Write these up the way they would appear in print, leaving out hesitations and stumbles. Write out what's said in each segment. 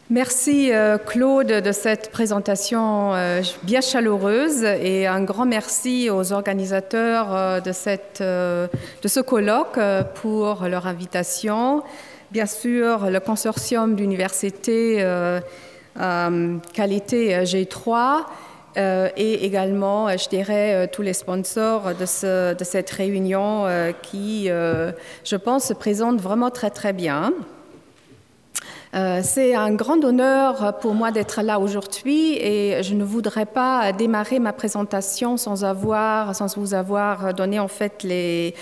Merci Claude de cette présentation bien chaleureuse et un grand merci aux organisateurs de ce colloque pour leur invitation. Bien sûr, le consortium d'universités qualité G3 et également, je dirais, tous les sponsors de cette réunion qui, je pense, se présentent vraiment très très bien. C'est un grand honneur pour moi d'être là aujourd'hui et je ne voudrais pas démarrer ma présentation sans vous avoir donné en fait les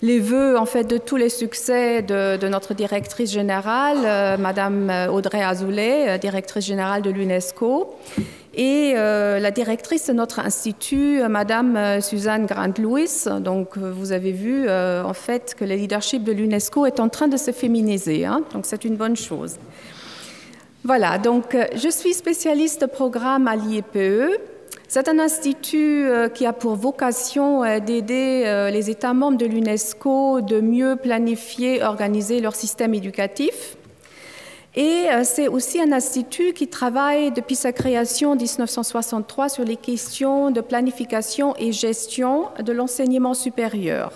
vœux en fait de tous les succès de notre directrice générale, Madame Audrey Azoulay, directrice générale de l'UNESCO, et la directrice de notre institut, Madame Suzanne Grant-Lewis. Donc, vous avez vu en fait que le leadership de l'UNESCO est en train de se féminiser, hein, donc c'est une bonne chose. Voilà, donc je suis spécialiste de programme à l'IEPE. C'est un institut qui a pour vocation d'aider les États membres de l'UNESCO de mieux planifier et organiser leur système éducatif. Et c'est aussi un institut qui travaille depuis sa création en 1963 sur les questions de planification et gestion de l'enseignement supérieur.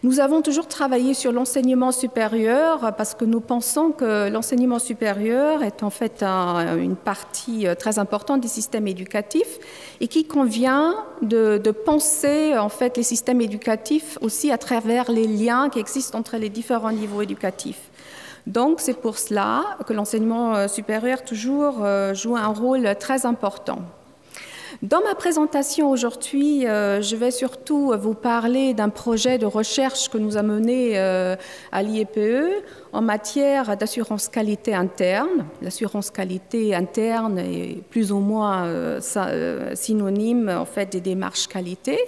Nous avons toujours travaillé sur l'enseignement supérieur parce que nous pensons que l'enseignement supérieur est en fait une partie très importante du système éducatif et qu'il convient de penser en fait les systèmes éducatifs aussi à travers les liens qui existent entre les différents niveaux éducatifs. Donc, c'est pour cela que l'enseignement supérieur toujours joue un rôle très important. Dans ma présentation aujourd'hui, je vais surtout vous parler d'un projet de recherche que nous avons mené à l'IEPE en matière d'assurance qualité interne. L'assurance qualité interne est plus ou moins synonyme en fait des démarches qualité.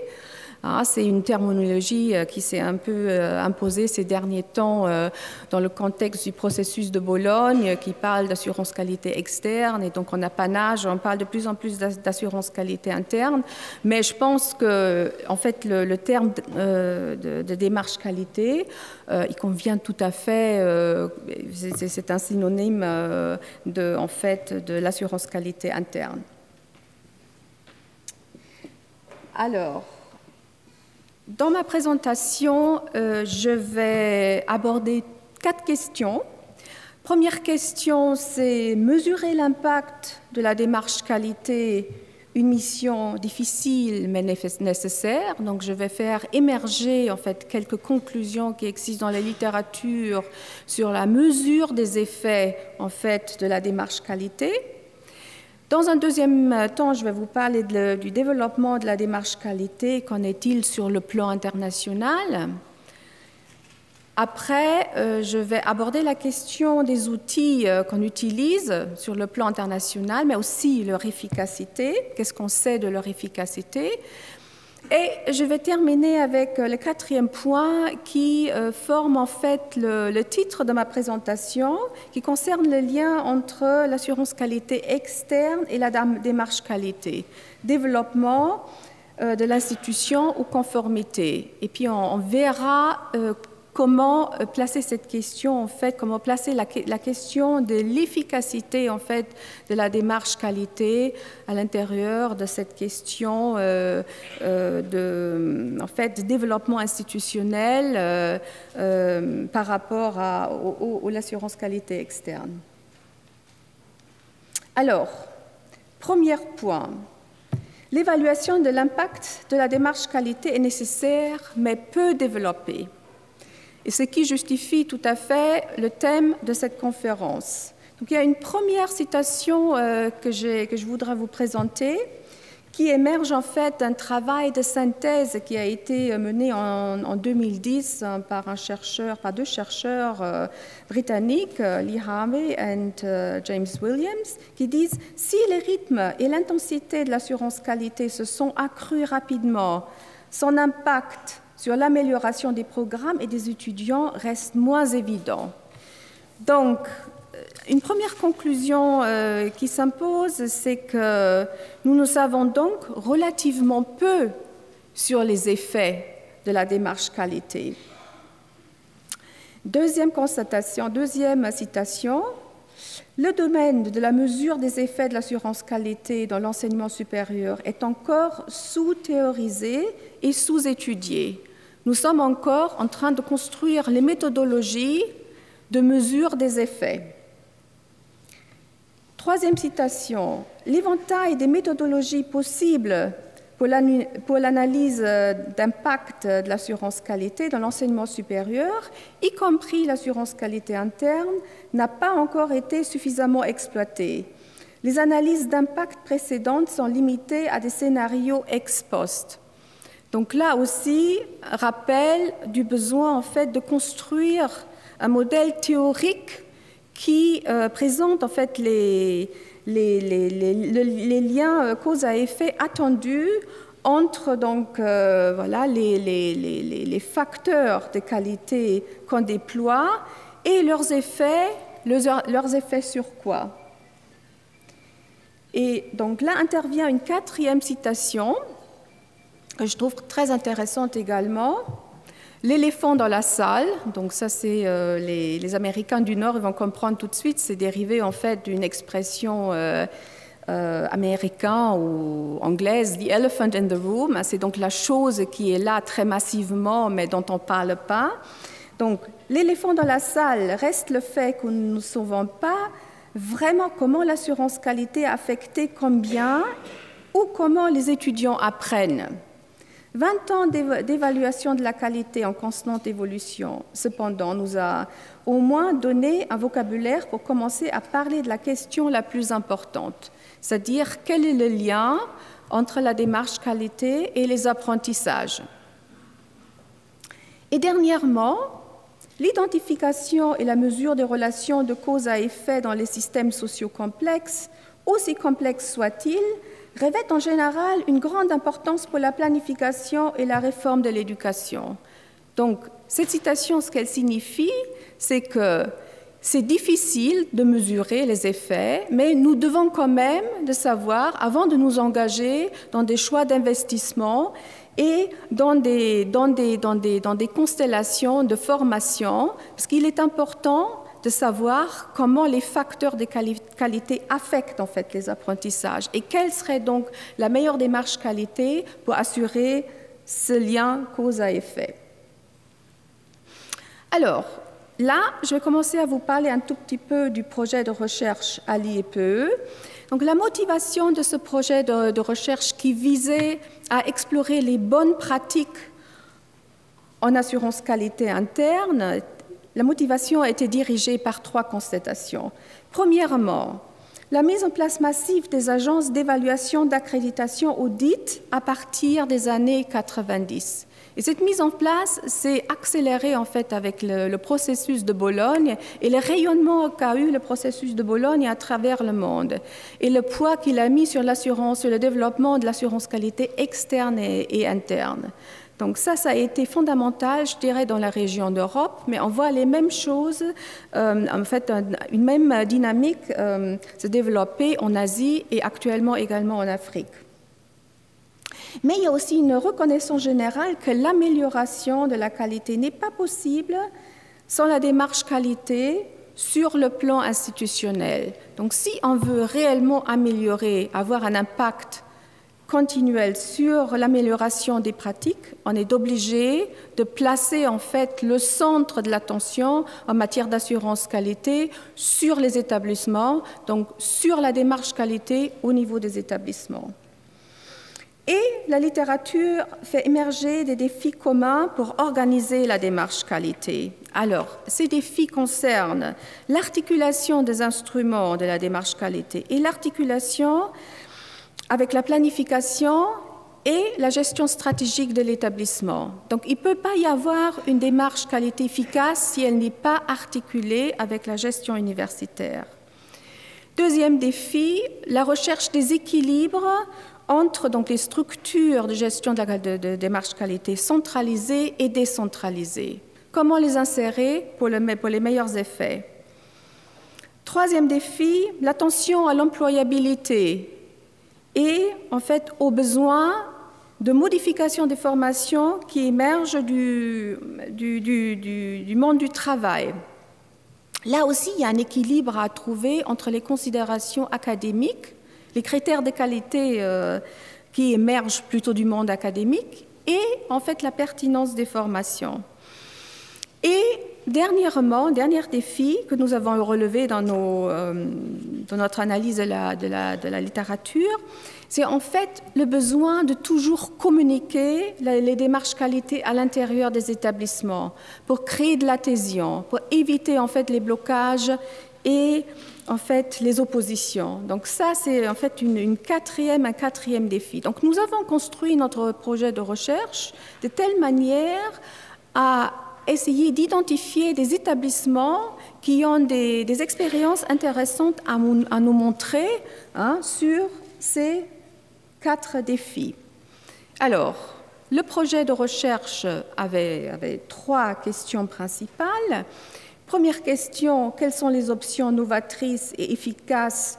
C'est une terminologie qui s'est un peu imposée ces derniers temps dans le contexte du processus de Bologne qui parle d'assurance qualité externe et donc en apanage, on parle de plus en plus d'assurance qualité interne. Mais je pense que en fait, le terme de démarche qualité, il convient tout à fait, c'est un synonyme en fait, de l'assurance qualité interne. Alors, dans ma présentation, je vais aborder 4 questions. Première question, c'est mesurer l'impact de la démarche qualité, une mission difficile mais nécessaire. Donc, je vais faire émerger en fait quelques conclusions qui existent dans la littérature sur la mesure des effets en fait de la démarche qualité. Dans un deuxième temps, je vais vous parler du développement de la démarche qualité. Qu'en est-il sur le plan international? Après, je vais aborder la question des outils qu'on utilise sur le plan international, mais aussi leur efficacité. Qu'est-ce qu'on sait de leur efficacité? Et je vais terminer avec le 4e point qui forme en fait le titre de ma présentation, qui concerne le lien entre l'assurance qualité externe et la démarche qualité, développement de l'institution ou conformité. Et puis on verra comment placer cette question, en fait, comment placer la question de l'efficacité en fait, de la démarche qualité à l'intérieur de cette question en fait, de développement institutionnel par rapport à l'assurance qualité externe. Alors, premier point, l'évaluation de l'impact de la démarche qualité est nécessaire mais peu développée. Et ce qui justifie tout à fait le thème de cette conférence. Donc, il y a une première citation que je voudrais vous présenter, qui émerge en fait d'un travail de synthèse qui a été mené en 2010 par deux chercheurs britanniques, Lee Harvey et James Williams, qui disent « Si les rythmes et l'intensité de l'assurance qualité se sont accrus rapidement, son impact sur l'amélioration des programmes et des étudiants reste moins évident. » Donc, une première conclusion qui s'impose, c'est que nous ne savons donc relativement peu sur les effets de la démarche qualité. Deuxième citation, Le domaine de la mesure des effets de l'assurance qualité dans l'enseignement supérieur est encore sous-théorisé et sous-étudié. Nous sommes encore en train de construire les méthodologies de mesure des effets. Troisième citation, l'éventail des méthodologies possibles pour l'analyse d'impact de l'assurance qualité dans l'enseignement supérieur, y compris l'assurance qualité interne, n'a pas encore été suffisamment exploité. Les analyses d'impact précédentes sont limitées à des scénarios ex post. Donc là aussi, rappel du besoin en fait de construire un modèle théorique qui présente en fait les liens cause à effet attendus entre donc, voilà, les facteurs de qualité qu'on déploie et leurs effets sur quoi. Et donc là intervient une quatrième citation que je trouve très intéressante également. L'éléphant dans la salle, donc ça c'est les Américains du Nord, ils vont comprendre tout de suite, c'est dérivé en fait d'une expression américaine ou anglaise, the elephant in the room, c'est donc la chose qui est là très massivement mais dont on ne parle pas. Donc l'éléphant dans la salle reste le fait que nous ne savons pas vraiment comment l'assurance qualité a affecté combien ou comment les étudiants apprennent. 20 ans d'évaluation de la qualité en constante évolution, cependant, nous a au moins donné un vocabulaire pour commencer à parler de la question la plus importante, c'est-à-dire quel est le lien entre la démarche qualité et les apprentissages. Et dernièrement, l'identification et la mesure des relations de cause à effet dans les systèmes sociaux complexes, aussi complexes soient-ils, revêtent en général une grande importance pour la planification et la réforme de l'éducation. Donc, cette citation, ce qu'elle signifie, c'est que c'est difficile de mesurer les effets, mais nous devons quand même de savoir, avant de nous engager dans des choix d'investissement et dans des constellations de formation, parce qu'il est important de savoir comment les facteurs de qualité affectent en fait les apprentissages et quelle serait donc la meilleure démarche qualité pour assurer ce lien cause à effet. Alors, là, je vais commencer à vous parler un tout petit peu du projet de recherche à l'IEPE. Donc, la motivation de ce projet de recherche qui visait à explorer les bonnes pratiques en assurance qualité interne, la motivation a été dirigée par 3 constatations. Premièrement, la mise en place massive des agences d'évaluation d'accréditation audit à partir des années 90. Et cette mise en place s'est accélérée en fait avec le processus de Bologne et le rayonnement qu'a eu le processus de Bologne à travers le monde et le poids qu'il a mis sur l'assurance, sur le développement de l'assurance qualité externe et interne. Donc ça a été fondamental, je dirais, dans la région d'Europe, mais on voit les mêmes choses, en fait, une même dynamique se développer en Asie et actuellement également en Afrique. Mais il y a aussi une reconnaissance générale que l'amélioration de la qualité n'est pas possible sans la démarche qualité sur le plan institutionnel. Donc si on veut réellement améliorer, avoir un impact continuelle sur l'amélioration des pratiques, on est obligé de placer en fait le centre de l'attention en matière d'assurance qualité sur les établissements, donc sur la démarche qualité au niveau des établissements. Et la littérature fait émerger des défis communs pour organiser la démarche qualité. Alors, ces défis concernent l'articulation des instruments de la démarche qualité et l'articulation avec la planification et la gestion stratégique de l'établissement. Donc, il ne peut pas y avoir une démarche qualité efficace si elle n'est pas articulée avec la gestion universitaire. Deuxième défi, la recherche des équilibres entre donc, les structures de gestion de démarche qualité centralisées et décentralisées. Comment les insérer pour les meilleurs effets? Troisième défi, l'attention à l'employabilité et en fait aux besoins de modification des formations qui émergent du monde du travail. Là aussi, il y a un équilibre à trouver entre les considérations académiques, les critères de qualité qui émergent plutôt du monde académique, et en fait la pertinence des formations. Et dernièrement, dernier défi que nous avons relevé dans notre analyse de la littérature, c'est en fait le besoin de toujours communiquer les démarches qualité à l'intérieur des établissements pour créer de l'adhésion, pour éviter en fait les blocages et en fait les oppositions. Donc ça, c'est en fait un quatrième défi. Donc nous avons construit notre projet de recherche de telle manière à essayer d'identifier des établissements qui ont des expériences intéressantes à nous montrer sur ces 4 défis. Alors, le projet de recherche avait 3 questions principales. Première question, quelles sont les options novatrices et efficaces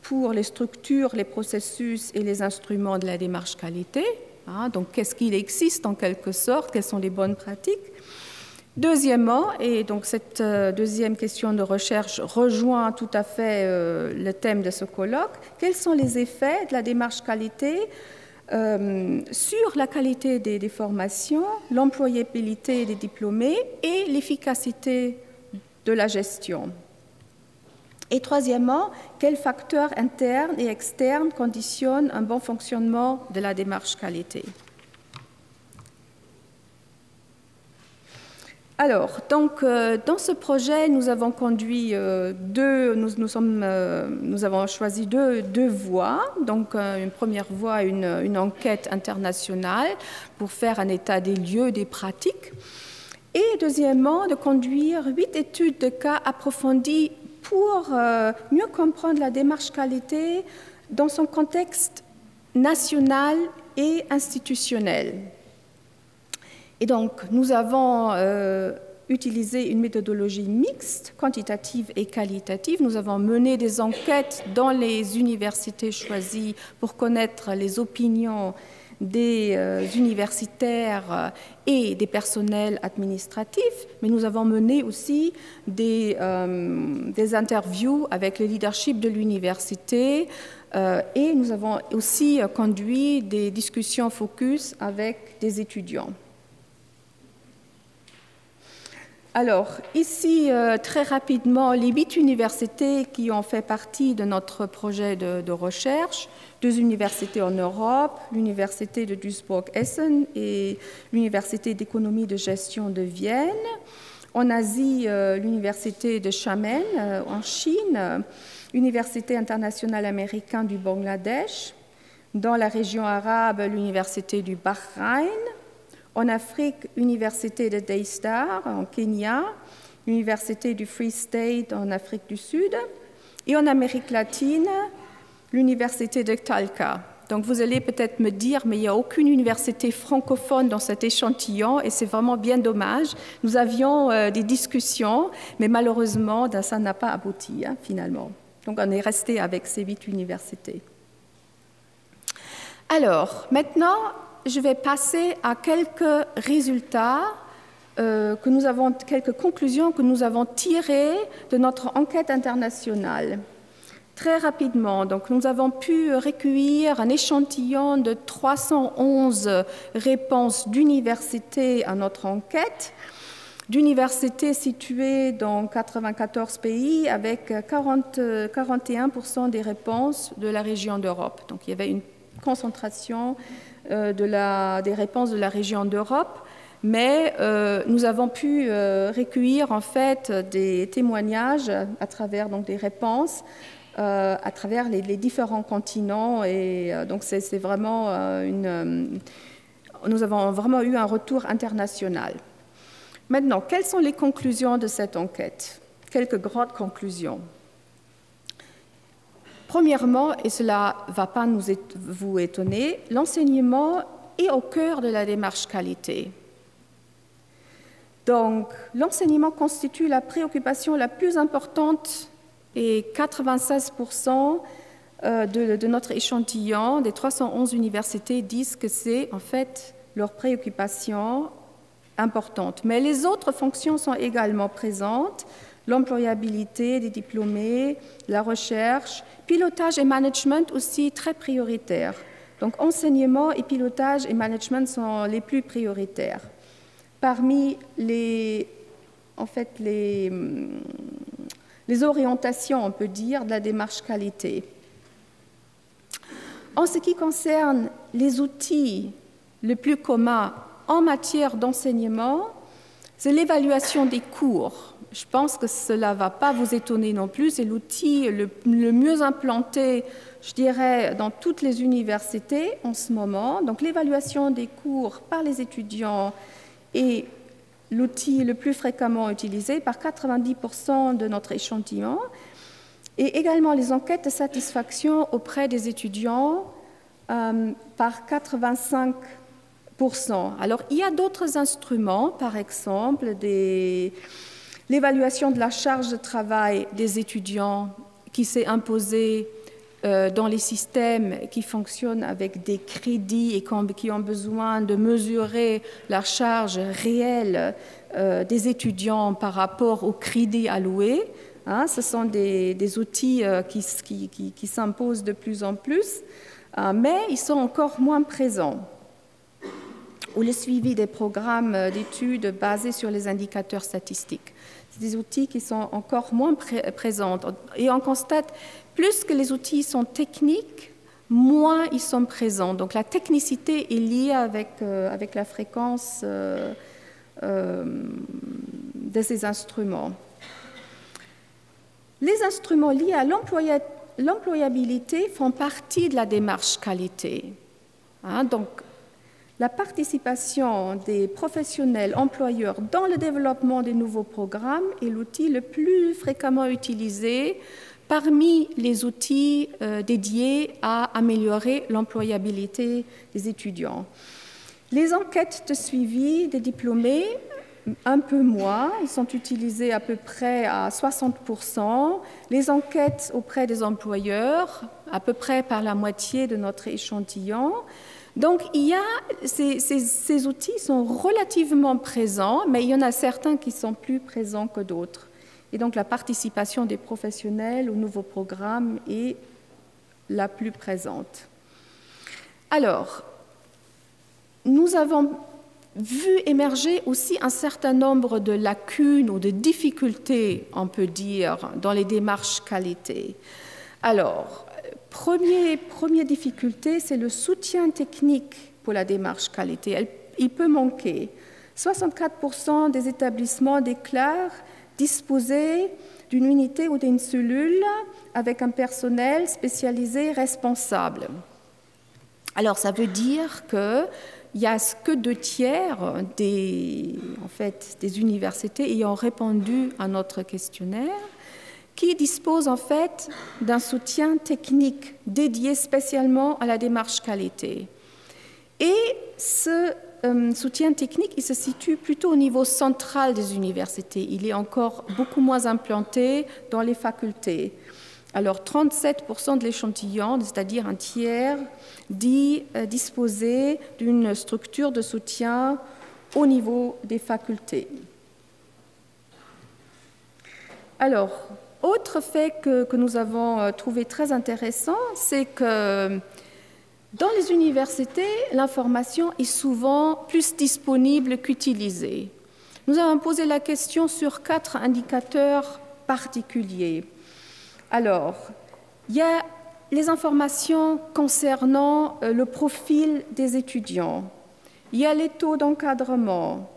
pour les structures, les processus et les instruments de la démarche qualité? Donc, qu'est-ce qu'il existe en quelque sorte? Quelles sont les bonnes pratiques? Deuxièmement, et donc cette deuxième question de recherche rejoint tout à fait le thème de ce colloque, quels sont les effets de la démarche qualité sur la qualité des formations, l'employabilité des diplômés et l'efficacité de la gestion? Et troisièmement, quels facteurs internes et externes conditionnent un bon fonctionnement de la démarche qualité? Alors, donc, dans ce projet, nous avons conduit nous avons choisi deux voies. Donc, une première voie, une enquête internationale pour faire un état des lieux, des pratiques. Et deuxièmement, de conduire 8 études de cas approfondies pour mieux comprendre la démarche qualité dans son contexte national et institutionnel. Et donc, nous avons utilisé une méthodologie mixte, quantitative et qualitative. Nous avons mené des enquêtes dans les universités choisies pour connaître les opinions des universitaires et des personnels administratifs, mais nous avons mené aussi des interviews avec le leadership de l'université et nous avons aussi conduit des discussions focus avec des étudiants. Alors, ici, très rapidement, les 8 universités qui ont fait partie de notre projet de recherche, 2 universités en Europe, l'université de Duisburg-Essen et l'université d'économie de gestion de Vienne. En Asie, l'université de Xiamen, en Chine, l'université internationale américaine du Bangladesh. Dans la région arabe, l'université du Bahreïn. En Afrique, l'université de Daystar en Kenya, l'université du Free State en Afrique du Sud, et en Amérique latine, l'université de Talca. Donc vous allez peut-être me dire, mais il n'y a aucune université francophone dans cet échantillon, et c'est vraiment bien dommage. Nous avions des discussions, mais malheureusement, ça n'a pas abouti finalement. Donc on est resté avec ces 8 universités. Alors, maintenant, je vais passer à quelques résultats, quelques conclusions que nous avons tirées de notre enquête internationale. Très rapidement, donc, nous avons pu recueillir un échantillon de 311 réponses d'universités à notre enquête, d'universités situées dans 94 pays avec 41% des réponses de la région d'Europe. Donc il y avait une concentration des réponses de la région d'Europe, mais nous avons pu recueillir en fait des témoignages à travers donc, des réponses à travers les différents continents, et donc c'est vraiment nous avons vraiment eu un retour international. Maintenant, quelles sont les conclusions de cette enquête? Quelques grandes conclusions. Premièrement, et cela ne va pas vous étonner, l'enseignement est au cœur de la démarche qualité. Donc, l'enseignement constitue la préoccupation la plus importante et 96% de notre échantillon des 311 universités disent que c'est en fait leur préoccupation importante. Mais les autres fonctions sont également présentes. l'employabilité des diplômés, la recherche, pilotage et management aussi très prioritaires. Donc enseignement et pilotage et management sont les plus prioritaires. Parmi les orientations, on peut dire, de la démarche qualité. En ce qui concerne les outils les plus communs en matière d'enseignement, c'est l'évaluation des cours. Je pense que cela ne va pas vous étonner non plus. C'est l'outil le mieux implanté, je dirais, dans toutes les universités en ce moment. Donc l'évaluation des cours par les étudiants est l'outil le plus fréquemment utilisé par 90% de notre échantillon. Et également les enquêtes de satisfaction auprès des étudiants par 85%. Alors, il y a d'autres instruments, par exemple, l'évaluation de la charge de travail des étudiants qui s'est imposée dans les systèmes qui fonctionnent avec des crédits et qui ont besoin de mesurer la charge réelle des étudiants par rapport aux crédits alloués. Hein, ce sont des outils qui s'imposent de plus en plus, mais ils sont encore moins présents. Ou le suivi des programmes d'études basés sur les indicateurs statistiques. C'est des outils qui sont encore moins présents. Et on constate, plus que les outils sont techniques, moins ils sont présents. Donc la technicité est liée avec la fréquence de ces instruments. Les instruments liés à l'employabilité font partie de la démarche qualité. Hein, donc, la participation des professionnels employeurs dans le développement des nouveaux programmes est l'outil le plus fréquemment utilisé parmi les outils dédiés à améliorer l'employabilité des étudiants. Les enquêtes de suivi des diplômés, un peu moins, ils sont utilisés à peu près à 60%. Les enquêtes auprès des employeurs, à peu près par la moitié de notre échantillon. Donc, ces outils sont relativement présents, mais il y en a certains qui sont plus présents que d'autres. Et donc, la participation des professionnels aux nouveaux programmes est la plus présente. Alors, nous avons vu émerger aussi un certain nombre de lacunes ou de difficultés, on peut dire, dans les démarches qualité. Alors, première difficulté, c'est le soutien technique pour la démarche qualité. Il peut manquer. 64% des établissements déclarent disposer d'une unité ou d'une cellule avec un personnel spécialisé responsable. Alors, ça veut dire qu'il n'y a que 2/3 des universités ayant répondu à notre questionnaire qui disposent en fait d'un soutien technique dédié spécialement à la démarche qualité. Et ce soutien technique, il se situe plutôt au niveau central des universités. Il est encore beaucoup moins implanté dans les facultés. Alors, 37% de l'échantillon, c'est-à-dire un tiers, dit disposer d'une structure de soutien au niveau des facultés. Alors, autre fait que nous avons trouvé très intéressant, c'est que dans les universités, l'information est souvent plus disponible qu'utilisée. Nous avons posé la question sur 4 indicateurs particuliers. Alors, il y a les informations concernant le profil des étudiants, il y a les taux d'encadrement,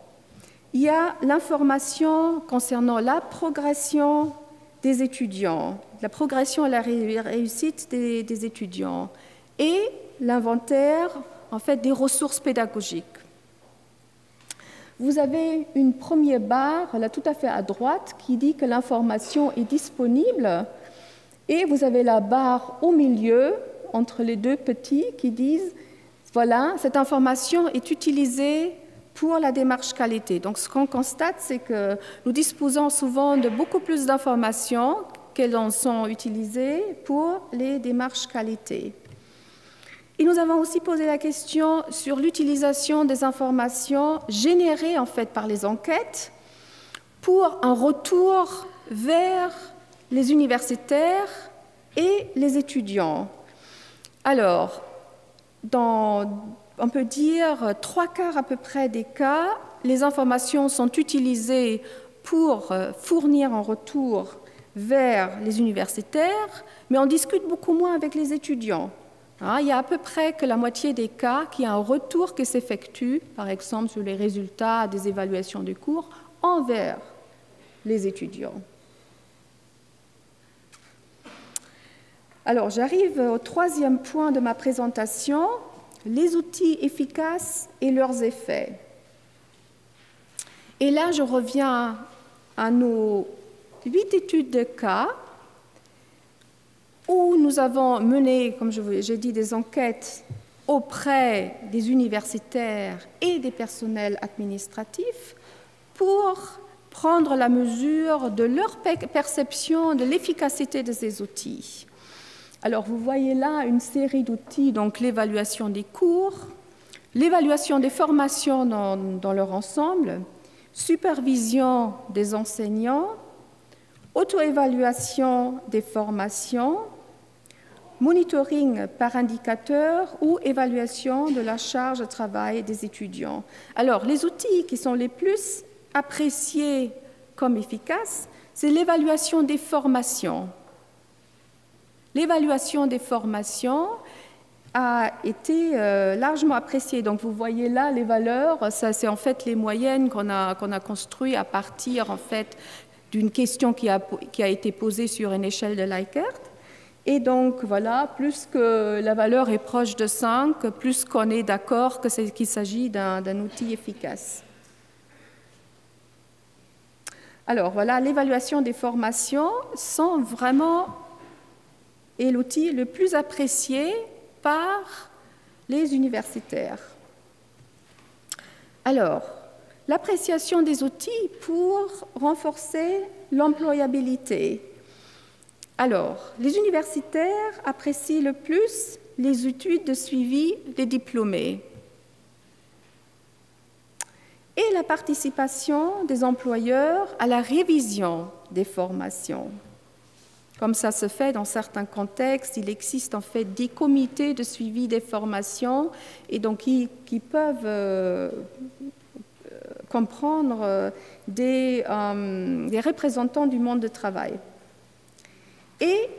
il y a l'information concernant la progression des étudiants, la progression et la réussite des étudiants, et l'inventaire en fait, des ressources pédagogiques. Vous avez une première barre, là tout à fait à droite, qui dit que l'information est disponible, et vous avez la barre au milieu, entre les deux petits, qui disent, voilà, cette information est utilisée pour la démarche qualité. Donc, ce qu'on constate, c'est que nous disposons souvent de beaucoup plus d'informations qu'elles en sont utilisées pour les démarches qualité. Et nous avons aussi posé la question sur l'utilisation des informations générées en fait par les enquêtes pour un retour vers les universitaires et les étudiants. Alors, on peut dire 3/4 à peu près des cas, les informations sont utilisées pour fournir un retour vers les universitaires, mais on discute beaucoup moins avec les étudiants. Il y a à peu près que la moitié des cas qui a un retour qui s'effectue, par exemple sur les résultats des évaluations du cours, envers les étudiants. Alors, j'arrive au 3e point de ma présentation, les outils efficaces et leurs effets. Et là, je reviens à nos 8 études de cas où nous avons mené, comme j'ai dit, des enquêtes auprès des universitaires et des personnels administratifs pour prendre la mesure de leur perception de l'efficacité de ces outils. Alors, vous voyez là une série d'outils, donc l'évaluation des cours, l'évaluation des formations dans leur ensemble, supervision des enseignants, auto-évaluation des formations, monitoring par indicateur ou évaluation de la charge de travail des étudiants. Alors, les outils qui sont les plus appréciés comme efficaces, c'est l'évaluation des formations. L'évaluation des formations a été largement appréciée. Donc, vous voyez là les valeurs, ça c'est en fait les moyennes qu'on a construites à partir en fait d'une question qui a été posée sur une échelle de Likert. Et donc, voilà, plus que la valeur est proche de 5, plus qu'on est d'accord qu'il s'agit d'un outil efficace. Alors, voilà, l'évaluation des formations est l'outil le plus apprécié par les universitaires. Alors, l'appréciation des outils pour renforcer l'employabilité. Alors, les universitaires apprécient le plus les études de suivi des diplômés et la participation des employeurs à la révision des formations. Comme ça se fait dans certains contextes, il existe en fait des comités de suivi des formations et donc qui peuvent comprendre des représentants du monde du travail. Et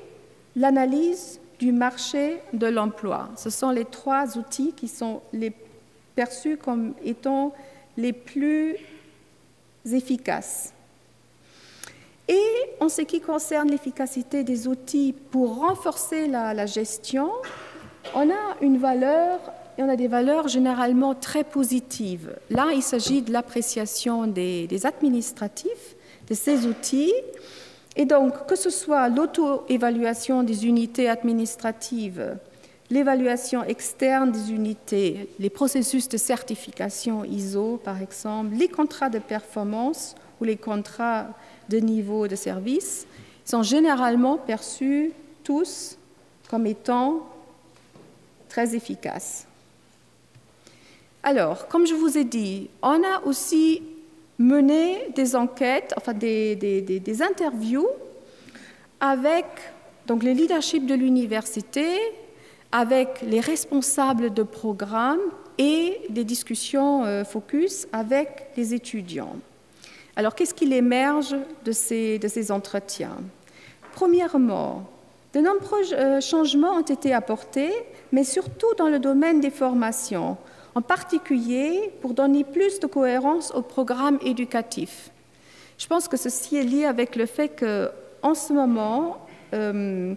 l'analyse du marché de l'emploi. Ce sont les 3 outils qui sont perçus comme étant les plus efficaces. Et en ce qui concerne l'efficacité des outils pour renforcer la gestion, on a des valeurs généralement très positives. Là, il s'agit de l'appréciation des administratifs de ces outils. Et donc, que ce soit l'auto-évaluation des unités administratives, l'évaluation externe des unités, les processus de certification ISO, par exemple, les contrats de performance ou les contrats de niveau de service, sont généralement perçus tous comme étant très efficaces. Alors, comme je vous ai dit, on a aussi mené des enquêtes, enfin des interviews avec donc, le leadership de l'université, avec les responsables de programmes et des discussions focus avec les étudiants. Alors, qu'est-ce qu'il émerge de ces entretiens? Premièrement, de nombreux changements ont été apportés, mais surtout dans le domaine des formations, en particulier pour donner plus de cohérence au programme éducatif. Je pense que ceci est lié avec le fait qu'en ce moment, on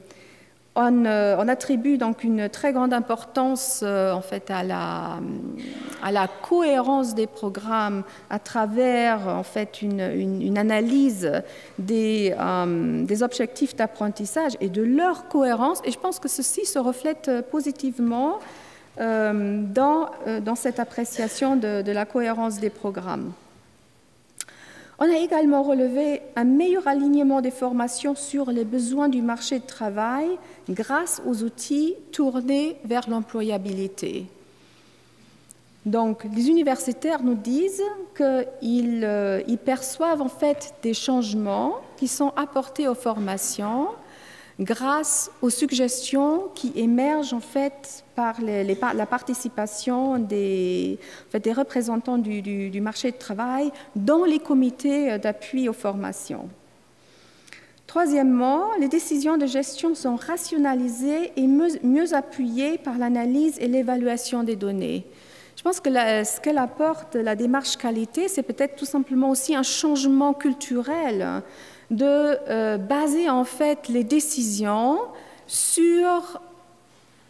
attribue donc une très grande importance en fait, à la cohérence des programmes à travers en fait, une analyse des objectifs d'apprentissage et de leur cohérence. Et je pense que ceci se reflète positivement dans cette appréciation de la cohérence des programmes. On a également relevé un meilleur alignement des formations sur les besoins du marché de travail grâce aux outils tournés vers l'employabilité. Donc, les universitaires nous disent qu'ils perçoivent en fait des changements qui sont apportés aux formations grâce aux suggestions qui émergent en fait par la participation des représentants du marché du travail dans les comités d'appui aux formations. Troisièmement, les décisions de gestion sont rationalisées et mieux appuyées par l'analyse et l'évaluation des données. Je pense que ce qu'elle apporte, la démarche qualité, c'est peut-être tout simplement aussi un changement culturel de baser en fait les décisions sur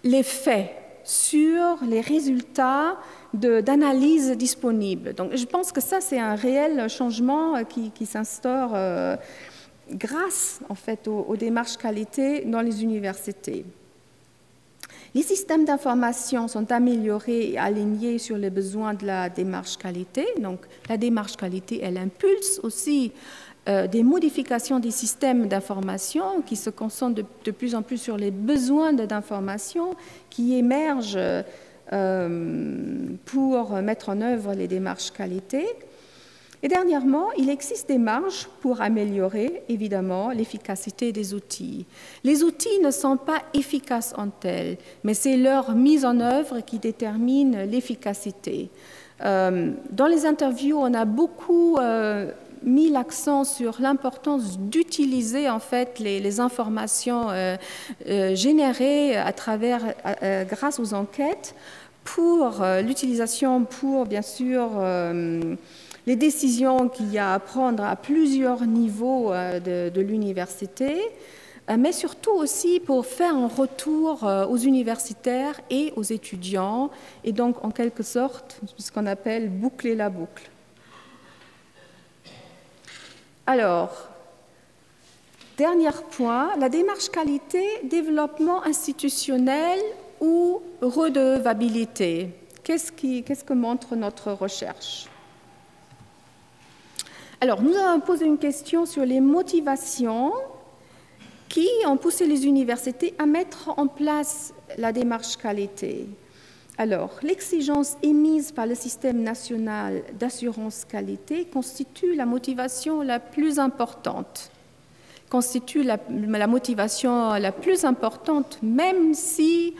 les faits, sur les résultats d'analyse disponibles. Donc je pense que ça, c'est un réel changement qui s'instaure grâce en fait aux démarches qualité dans les universités. Les systèmes d'information sont améliorés et alignés sur les besoins de la démarche qualité. Donc la démarche qualité, elle impulse aussi des modifications des systèmes d'information qui se concentrent de plus en plus sur les besoins d'information qui émergent pour mettre en œuvre les démarches qualité. Et dernièrement, il existe des marges pour améliorer, évidemment, l'efficacité des outils. Les outils ne sont pas efficaces en tels, mais c'est leur mise en œuvre qui détermine l'efficacité. Dans les interviews, on a beaucoup mis l'accent sur l'importance d'utiliser en fait les informations générées grâce aux enquêtes pour l'utilisation pour, bien sûr, les décisions qu'il y a à prendre à plusieurs niveaux de l'université, mais surtout aussi pour faire un retour aux universitaires et aux étudiants, et donc en quelque sorte ce qu'on appelle boucler la boucle. Alors, dernier point, la démarche qualité, développement institutionnel ou redevabilité. Qu'est-ce que montre notre recherche ? Alors, nous avons posé une question sur les motivations qui ont poussé les universités à mettre en place la démarche qualité. Alors, l'exigence émise par le système national d'assurance qualité constitue la motivation la plus importante. Constitue la motivation la plus importante, même si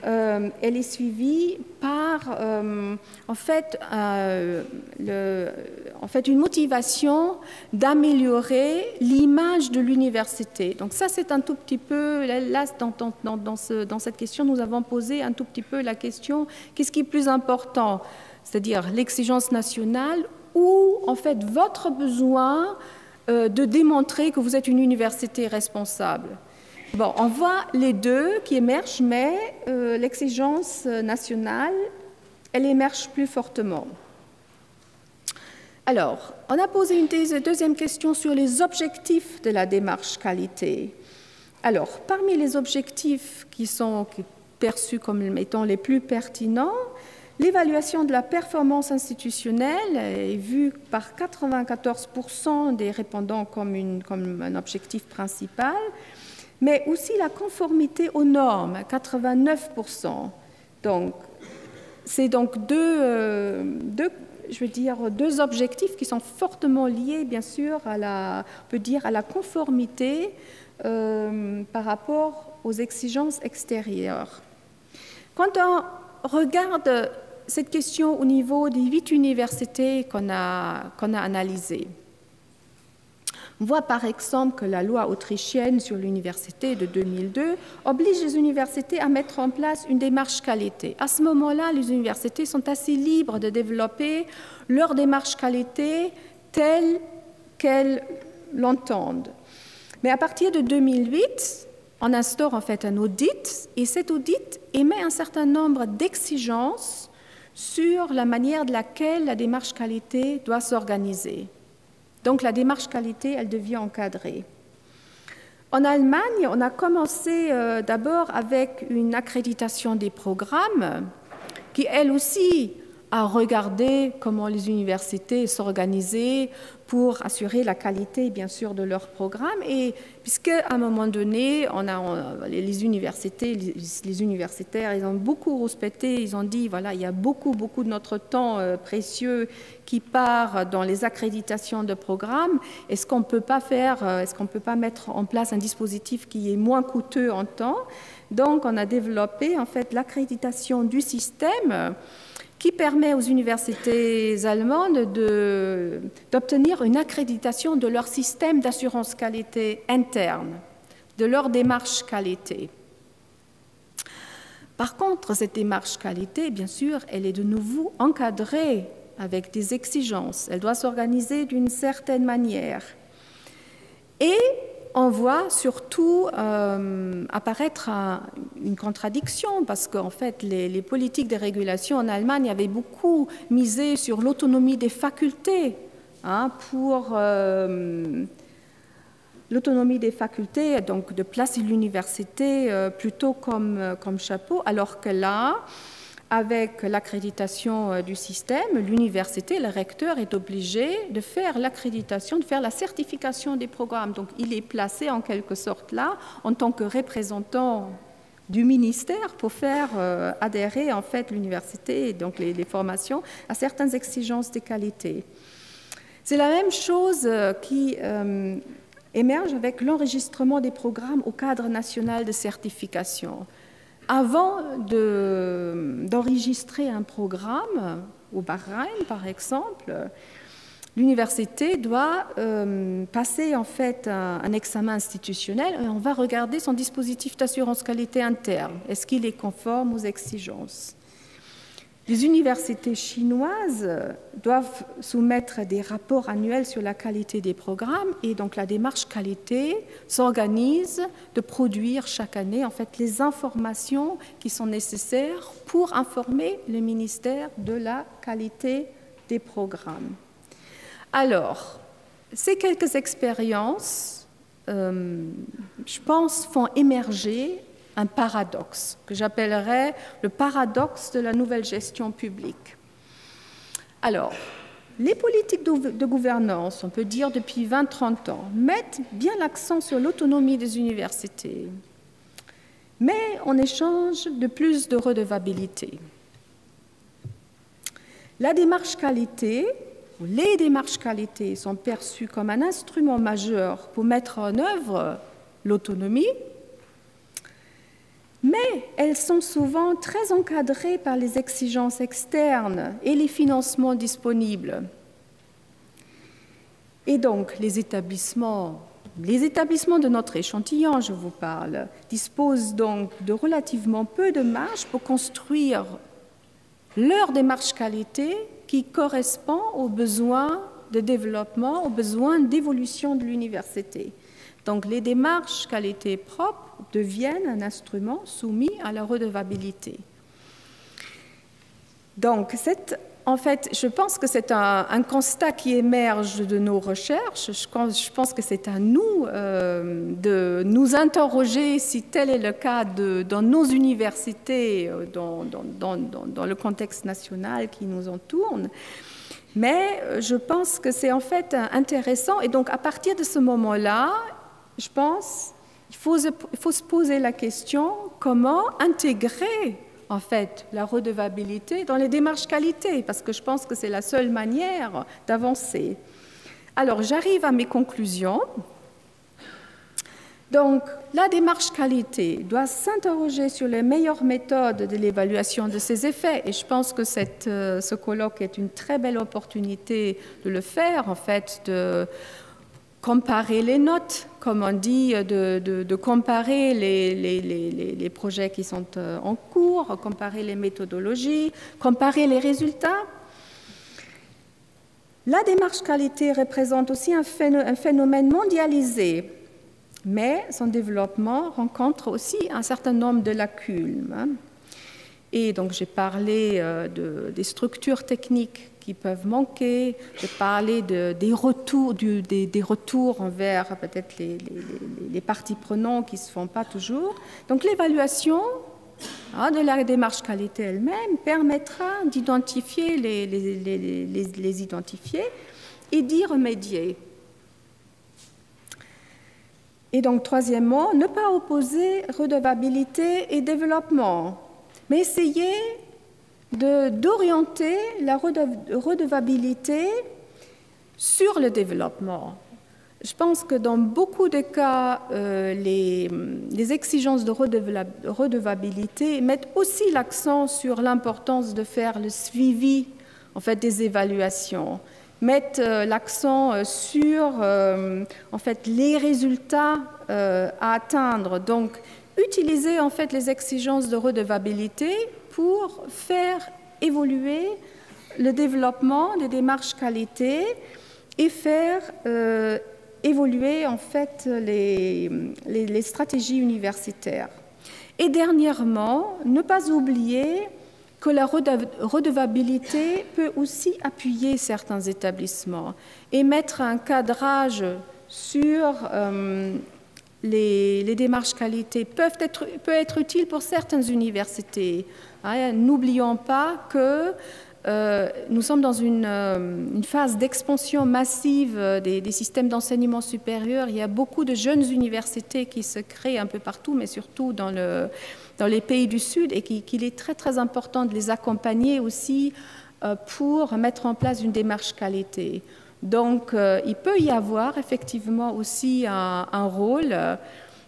elle est suivie par en fait une motivation d'améliorer l'image de l'université. Donc ça, c'est un tout petit peu, là, dans cette question, nous avons posé un tout petit peu la question, qu'est-ce qui est plus important? C'est-à-dire l'exigence nationale ou en fait votre besoin de démontrer que vous êtes une université responsable. Bon, on voit les deux qui émergent, mais l'exigence nationale, elle émerge plus fortement. Alors, on a posé une deuxième question sur les objectifs de la démarche qualité. Alors, parmi les objectifs qui sont perçus comme étant les plus pertinents, l'évaluation de la performance institutionnelle est vue par 94% des répondants comme un objectif principal, mais aussi la conformité aux normes, 89%. Donc, c'est donc deux objectifs qui sont fortement liés, bien sûr, on peut dire, à la conformité par rapport aux exigences extérieures. Quand on regarde cette question au niveau des 8 universités qu'on a analysées, on voit par exemple que la loi autrichienne sur l'université de 2002 oblige les universités à mettre en place une démarche qualité. À ce moment-là, les universités sont assez libres de développer leur démarche qualité telle qu'elles l'entendent. Mais à partir de 2008, on instaure en fait un audit et cet audit émet un certain nombre d'exigences sur la manière de laquelle la démarche qualité doit s'organiser. Donc la démarche qualité, elle devient encadrée. En Allemagne, on a commencé d'abord avec une accréditation des programmes qui, elle aussi, à regarder comment les universités s'organisaient pour assurer la qualité, bien sûr, de leurs programmes. Et puisqu'à un moment donné, les universitaires, ils ont beaucoup respecté, ils ont dit, voilà, il y a beaucoup de notre temps précieux qui part dans les accréditations de programmes. Est-ce qu'on ne peut pas mettre en place un dispositif qui est moins coûteux en temps? Donc, on a développé, en fait, l'accréditation du système qui permet aux universités allemandes d'obtenir une accréditation de leur système d'assurance qualité interne, de leur démarche qualité. Par contre, cette démarche qualité, bien sûr, elle est de nouveau encadrée avec des exigences. Elle doit s'organiser d'une certaine manière. Et on voit surtout apparaître une contradiction parce qu'en fait, les politiques de régulation en Allemagne avaient beaucoup misé sur l'autonomie des facultés l'autonomie des facultés, donc de placer l'université plutôt comme chapeau, alors que là, avec l'accréditation du système, l'université, le recteur est obligé de faire l'accréditation, de faire la certification des programmes. Donc, il est placé en quelque sorte là, en tant que représentant du ministère pour faire adhérer en fait l'université et donc les formations à certaines exigences de qualité. C'est la même chose qui émerge avec l'enregistrement des programmes au cadre national de certification. Avant d'enregistrer un programme, au Bahreïn par exemple, l'université doit passer en fait un examen institutionnel et on va regarder son dispositif d'assurance qualité interne. Est-ce qu'il est conforme aux exigences? Les universités chinoises doivent soumettre des rapports annuels sur la qualité des programmes et donc la démarche qualité s'organise de produire chaque année en fait les informations qui sont nécessaires pour informer le ministère de la qualité des programmes. Alors, ces quelques expériences, je pense, font émerger un paradoxe que j'appellerais le paradoxe de la nouvelle gestion publique. Alors, les politiques de gouvernance, on peut dire depuis 20-30 ans, mettent bien l'accent sur l'autonomie des universités, mais en échange de plus de redevabilité. La démarche qualité, ou les démarches qualité sont perçues comme un instrument majeur pour mettre en œuvre l'autonomie, mais elles sont souvent très encadrées par les exigences externes et les financements disponibles. Et donc, les établissements de notre échantillon, je vous parle, disposent donc de relativement peu de marge pour construire leur démarche qualité qui correspond aux besoins de développement, aux besoins d'évolution de l'université. Donc, les démarches qualité propres deviennent un instrument soumis à la redevabilité. Donc, en fait, je pense que c'est un constat qui émerge de nos recherches. Je pense que c'est à nous de nous interroger si tel est le cas dans nos universités, dans le contexte national qui nous entoure. Mais je pense que c'est en fait intéressant. Et donc, à partir de ce moment-là, je pense qu'il faut se poser la question comment intégrer en fait la redevabilité dans les démarches qualité, parce que je pense que c'est la seule manière d'avancer. Alors, j'arrive à mes conclusions. Donc, la démarche qualité doit s'interroger sur les meilleures méthodes de l'évaluation de ses effets, et je pense que ce colloque est une très belle opportunité de le faire, en fait, de comparer les notes, comme on dit, de comparer les projets qui sont en cours, comparer les méthodologies, comparer les résultats. La démarche qualité représente aussi un phénomène mondialisé, mais son développement rencontre aussi un certain nombre de lacunes. Et donc j'ai parlé des structures techniques qui peuvent manquer, j'ai parlé des retours envers peut-être les parties prenantes qui ne se font pas toujours. Donc l'évaluation de la démarche qualité elle-même permettra d'identifier les identifier et d'y remédier. Et donc, troisièmement, ne pas opposer redevabilité et développement, mais essayer d'orienter la redevabilité sur le développement. Je pense que dans beaucoup de cas, les exigences de redevabilité mettent aussi l'accent sur l'importance de faire le suivi en fait, des évaluations, mettent l'accent sur en fait, les résultats à atteindre. Donc, utiliser en fait, les exigences de redevabilité pour faire évoluer le développement des démarches qualité et faire évoluer en fait les stratégies universitaires. Et dernièrement, ne pas oublier que la redevabilité peut aussi appuyer certains établissements et mettre un cadrage sur les démarches qualité peut être utile pour certaines universités. N'oublions pas que nous sommes dans une phase d'expansion massive des systèmes d'enseignement supérieur. Il y a beaucoup de jeunes universités qui se créent un peu partout, mais surtout dans les pays du Sud, et qu'il est très, très important de les accompagner aussi pour mettre en place une démarche qualité. Donc, il peut y avoir effectivement aussi un rôle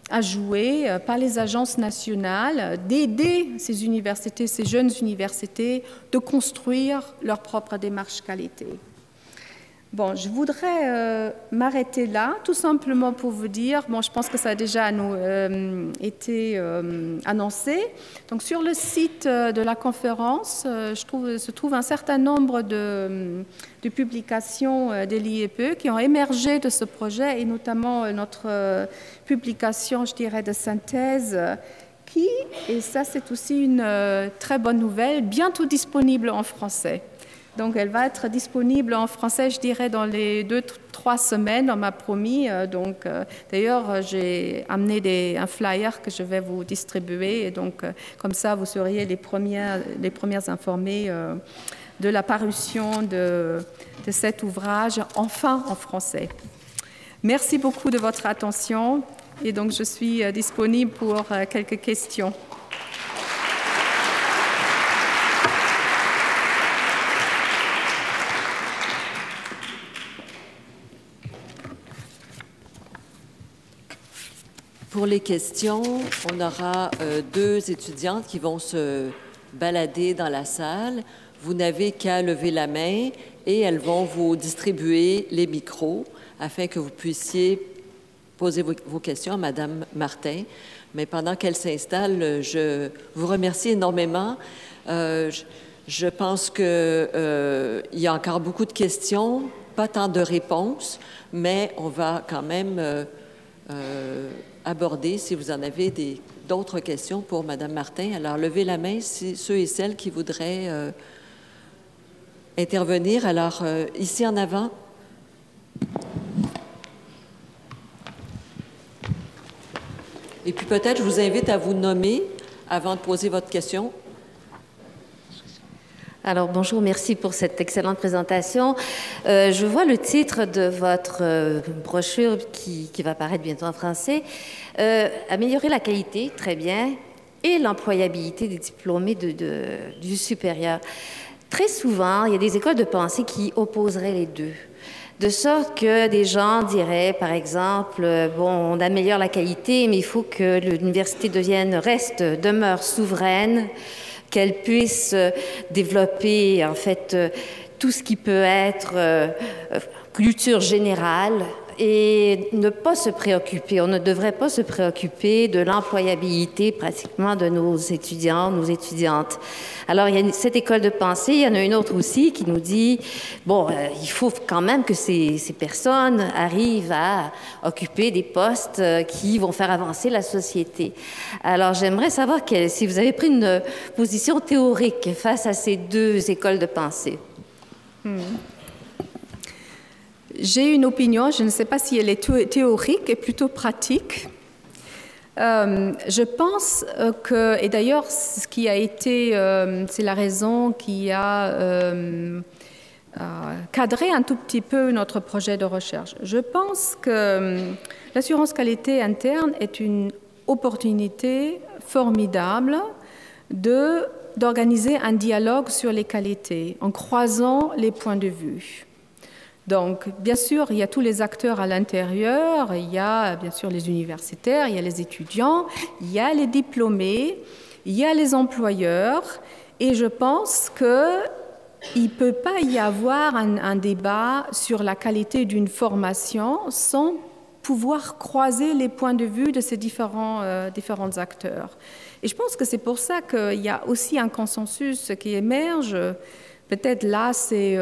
à jouer par les agences nationales, d'aider ces universités, ces jeunes universités, de construire leur propre démarche qualité. Bon, je voudrais m'arrêter là, tout simplement pour vous dire, bon, je pense que ça a déjà été annoncé. Donc, sur le site de la conférence, se trouve un certain nombre de publications de l'IEPE qui ont émergé de ce projet, et notamment notre publication, je dirais, de synthèse, qui, et ça c'est aussi une très bonne nouvelle, bientôt disponible en français. Donc, elle va être disponible en français, je dirais, dans les 2-3 semaines, on m'a promis. Donc, d'ailleurs, j'ai amené un flyer que je vais vous distribuer. Et donc, comme ça, vous seriez les premières informées de la parution de cet ouvrage, enfin en français. Merci beaucoup de votre attention. Et donc, je suis disponible pour quelques questions. Pour les questions, on aura 2 étudiantes qui vont se balader dans la salle. Vous n'avez qu'à lever la main et elles vont vous distribuer les micros afin que vous puissiez poser vos questions à Madame Martin. Mais pendant qu'elle s'installe, je vous remercie énormément. Je pense qu'il y a encore beaucoup de questions, pas tant de réponses, mais on va quand même aborder, si vous en avez d'autres questions pour Madame Martin. Alors, levez la main, ceux et celles qui voudraient intervenir. Alors, ici en avant. Et puis peut-être, je vous invite à vous nommer avant de poser votre question. Alors, bonjour, merci pour cette excellente présentation. Je vois le titre de votre brochure qui va paraître bientôt en français. Améliorer la qualité, très bien, et l'employabilité des diplômés du supérieur. Très souvent, il y a des écoles de pensée qui opposeraient les deux. De sorte que des gens diraient, par exemple, bon, on améliore la qualité, mais il faut que l'université demeure souveraine, qu'elle puisse développer, en fait, tout ce qui peut être culture générale et ne pas se préoccuper, on ne devrait pas se préoccuper de l'employabilité pratiquement de nos étudiants, nos étudiantes. Alors, il y a cette école de pensée, il y en a une autre aussi qui nous dit, bon, il faut quand même que ces personnes arrivent à occuper des postes qui vont faire avancer la société. Alors, j'aimerais savoir si vous avez pris une position théorique face à ces 2 écoles de pensée. J'ai une opinion, je ne sais pas si elle est théorique et plutôt pratique. Je pense que, et d'ailleurs, ce qui a été, c'est la raison qui a cadré un tout petit peu notre projet de recherche. Je pense que l'assurance qualité interne est une opportunité formidable d'organiser un dialogue sur les qualités en croisant les points de vue. Donc, bien sûr, il y a tous les acteurs à l'intérieur, il y a bien sûr les universitaires, il y a les étudiants, il y a les diplômés, il y a les employeurs, et je pense qu'il ne peut pas y avoir un débat sur la qualité d'une formation sans pouvoir croiser les points de vue de ces différents acteurs. Et je pense que c'est pour ça qu'il y a aussi un consensus qui émerge. Peut-être là, c'est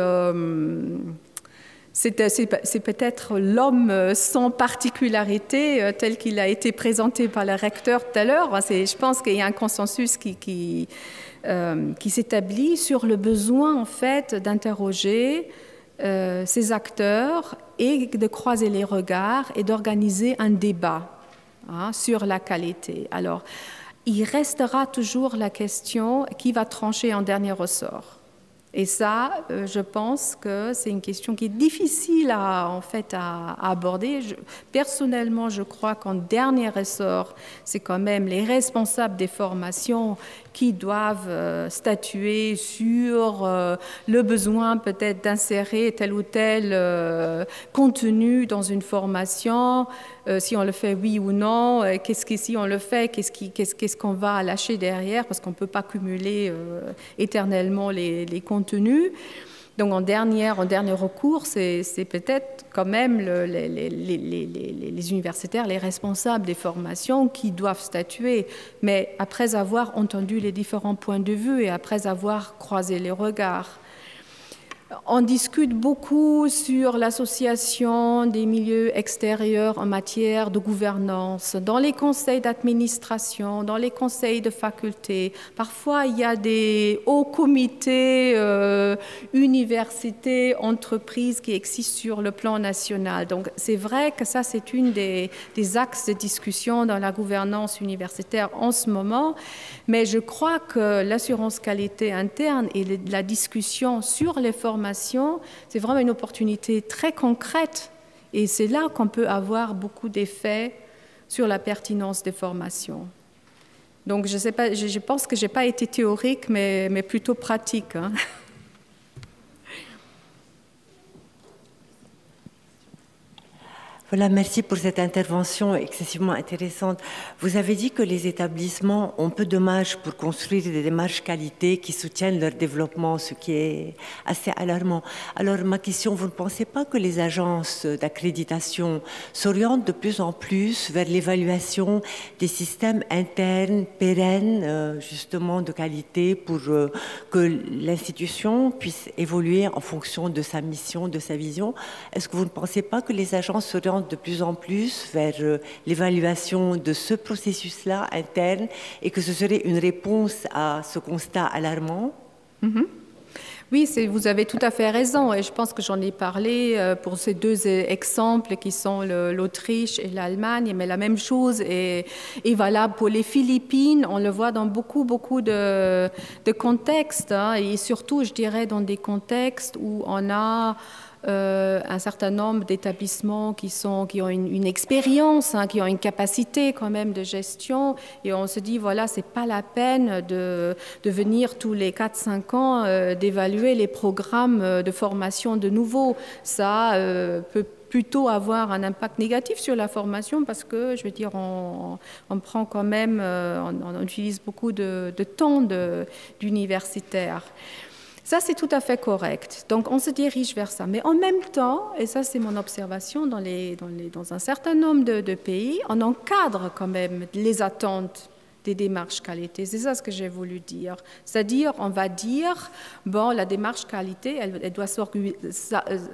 peut-être l'homme sans particularité tel qu'il a été présenté par le recteur tout à l'heure. Je pense qu'il y a un consensus qui s'établit sur le besoin en fait d'interroger ces acteurs et de croiser les regards et d'organiser un débat sur la qualité. Alors, il restera toujours la question qui va trancher en dernier ressort. Et ça, je pense que c'est une question qui est difficile à aborder. Personnellement, je crois qu'en dernier ressort, c'est quand même les responsables des formations qui doivent statuer sur le besoin peut-être d'insérer tel ou tel contenu dans une formation, si on le fait oui ou non, si on le fait, qu'est-ce qu'on va lâcher derrière, parce qu'on ne peut pas cumuler éternellement les contenus. Donc en dernier recours, c'est peut-être quand même les universitaires, les responsables des formations qui doivent statuer. Mais après avoir entendu les différents points de vue et après avoir croisé les regards, on discute beaucoup sur l'association des milieux extérieurs en matière de gouvernance, dans les conseils d'administration, dans les conseils de faculté. Parfois, il y a des hauts comités, universités, entreprises qui existent sur le plan national. Donc, c'est vrai que ça, c'est une des axes de discussion dans la gouvernance universitaire en ce moment. Mais je crois que l'assurance qualité interne et la discussion sur les formations, c'est vraiment une opportunité très concrète et c'est là qu'on peut avoir beaucoup d'effets sur la pertinence des formations. Donc, je pense que je n'ai pas été théorique, mais plutôt pratique. Voilà, merci pour cette intervention excessivement intéressante. Vous avez dit que les établissements ont peu de marge pour construire des démarches qualité qui soutiennent leur développement, ce qui est assez alarmant. Alors, ma question, vous ne pensez pas que les agences d'accréditation s'orientent de plus en plus vers l'évaluation des systèmes internes pérennes, justement, de qualité pour que l'institution puisse évoluer en fonction de sa mission, de sa vision? Est-ce que vous ne pensez pas que les agences s'orientent de plus en plus vers l'évaluation de ce processus-là interne et que ce serait une réponse à ce constat alarmant? Oui, vous avez tout à fait raison et je pense que j'en ai parlé pour ces deux exemples qui sont l'Autriche et l'Allemagne, mais la même chose est valable pour les Philippines. On le voit dans beaucoup de contextes et surtout, je dirais, dans des contextes où on a un certain nombre d'établissements qui ont une expérience, qui ont une capacité quand même de gestion et on se dit voilà, c'est pas la peine de venir tous les 4-5 ans d'évaluer les programmes de formation de nouveau. Ça peut plutôt avoir un impact négatif sur la formation parce que, je veux dire, on prend quand même, on utilise beaucoup de temps d'universitaires. Ça, c'est tout à fait correct. Donc, on se dirige vers ça. Mais en même temps, et ça, c'est mon observation dans un certain nombre de pays, on encadre quand même les attentes des démarches qualité. C'est ça ce que j'ai voulu dire. C'est-à-dire, on va dire, bon, la démarche qualité, elle doit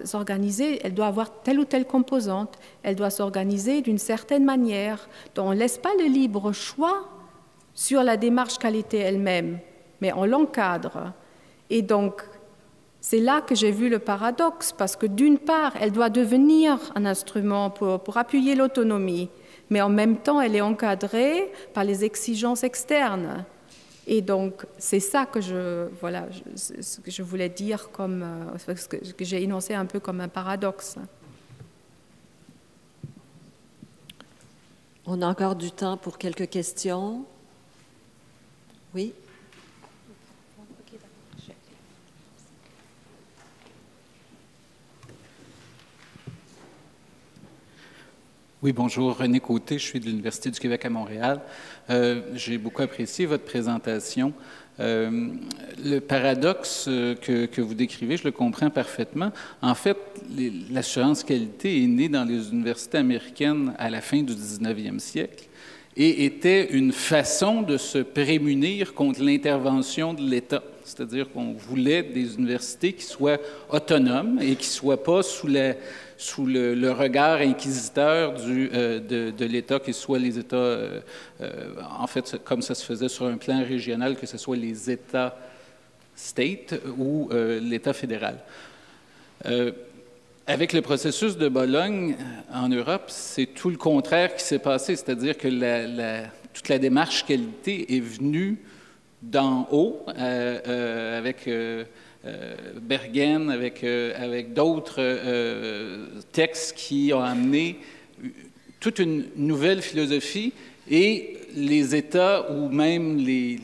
s'organiser, elle doit avoir telle ou telle composante, elle doit s'organiser d'une certaine manière. Donc, on ne laisse pas le libre choix sur la démarche qualité elle-même, mais on l'encadre. Et donc, c'est là que j'ai vu le paradoxe, parce que d'une part, elle doit devenir un instrument pour appuyer l'autonomie, mais en même temps, elle est encadrée par les exigences externes. Et donc, c'est ça que ce que je voulais dire, ce que j'ai énoncé un peu comme un paradoxe. On a encore du temps pour quelques questions. Oui? Oui, bonjour, René Côté, je suis de l'Université du Québec à Montréal. J'ai beaucoup apprécié votre présentation. Le paradoxe que vous décrivez, je le comprends parfaitement. En fait, l'assurance qualité est née dans les universités américaines à la fin du 19e siècle et était une façon de se prémunir contre l'intervention de l'État. C'est-à-dire qu'on voulait des universités qui soient autonomes et qui ne soient pas sous le regard inquisiteur de l'État, que ce soit les États, en fait, comme ça se faisait sur un plan régional, que ce soit les États state ou l'État fédéral. Avec le processus de Bologne en Europe, c'est tout le contraire qui s'est passé, c'est-à-dire que toute la démarche qualité est venue d'en haut, avec Bergen, avec d'autres textes qui ont amené toute une nouvelle philosophie, et les États ou même les